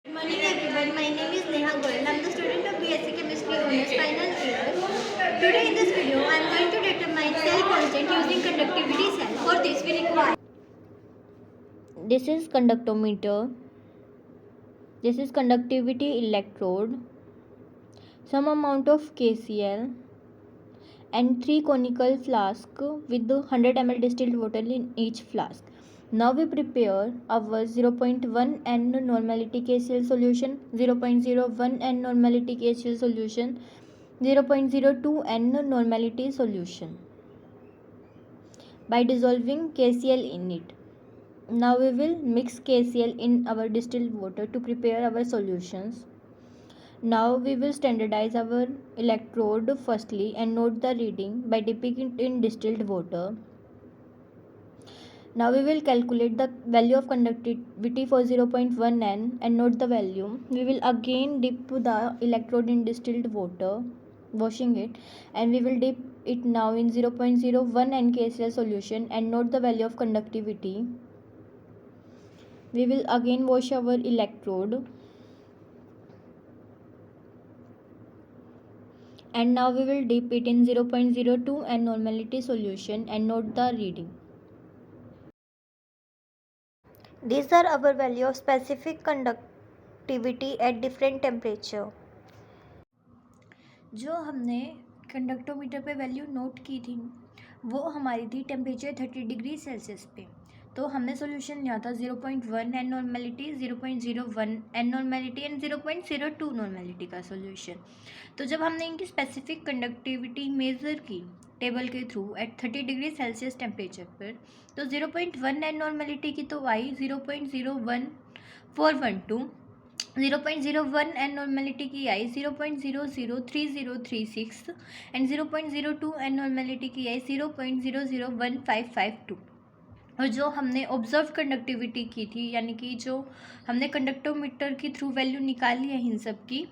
Good morning everyone, my name is Neha Goyal. I am the student of BSc Chemistry Honors final year. Today in this video, I am going to determine cell constant using conductivity cell. For this we require. This is conductometer. This is conductivity electrode. Some amount of KCl and 3 conical flask with 100 ml distilled water in each flask. Now we prepare our 0.1 N normality KCl solution, 0.01 N normality KCl solution, 0.02 N normality solution by dissolving KCl in it. Now we will mix KCl in our distilled water to prepare our solutions. Now we will standardize our electrode firstly and note the reading by dipping it in distilled water. Now we will calculate the value of conductivity for 0.1 N and note the value. We will again dip the electrode in distilled water, washing it, and we will dip it now in 0.01 N KCl solution and note the value of conductivity. We will again wash our electrode, and now we will dip it in 0.02 N normality solution and note the reading. These are our value of specific conductivity at different temperature. जो हमने कंडक्टोमीटर पे value note की थी वो हमारी थी temperature 30 degree Celsius पे। तो हमने सॉल्यूशन लिया था 0.1 N normality, 0.01 N normality and 0.02 normality का सॉल्यूशन। तो जब हमने इनकी स्पेसिफिक कंडक्टिविटी मेज़र की टेबल के through at 30 degree Celsius temperature पर, तो 0.1 एन नॉर्मेलिटी की तो आई 0.01412, 0.01 एन नॉर्मेलिटी की आई 0.003036 एंड 0.02 एन नॉर्मेलिटी की आई 0.001552। और जो हमने ऑब्जर्व कंडक्टिविटी की थी, यानी कि जो हमने कंडक्टोमीटर के थ्रू वैल्यू निकाली है इन सब की,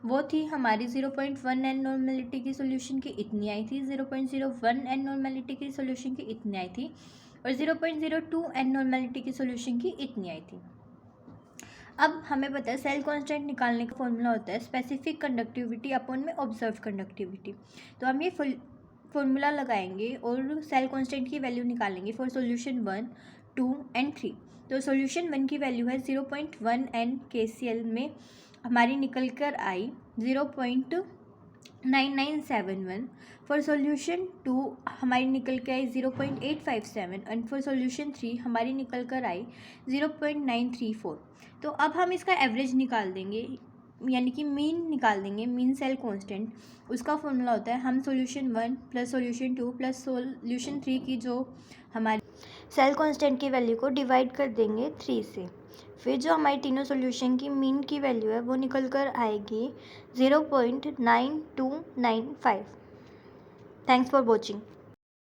वो थी हमारी 0.1 एन नॉर्मेलिटी की सोल्यूशन की इतनी आई थी, 0.01 एन नॉर्मेलिटी की सोल्यूशन की इतनी आई थी और 0.02 एन नॉर्मेलिटी की सोल्यूशन की इतनी आई थी। अब हमें पता है सेल कांस्टेंट निकालने का फॉर्मूला होता है स्पेसिफिक कंडक्टिविटी अपॉन में ऑब्जर्व कंडक्टिविटी। तो हम ये फॉर्मूला लगाएंगे और सेल कांस्टेंट की वैल्यू निकालेंगे फॉर सॉल्यूशन 1, 2 एंड 3। तो सॉल्यूशन 1 की वैल्यू है 0.1 एन KCl में हमारी निकल कर आई 0.9971। फॉर सॉल्यूशन 2 हमारी निकल के आई 0.857 एंड फॉर सॉल्यूशन 3 हमारी निकल कर आई 0.934। तो अब हम इसका एवरेज निकाल देंगे, यानी कि मीन निकाल देंगे, मीन सेल कांस्टेंट। उसका फॉर्मूला होता है हम solution 1 plus solution 2 plus solution 3 की जो हमारी सेल कांस्टेंट की वैल्यू को डिवाइड कर देंगे 3 से। फिर जो हमारी तीनों सॉल्यूशन की मीन की वैल्यू है वो निकल कर आएगी 0.9295। Thanks for watching.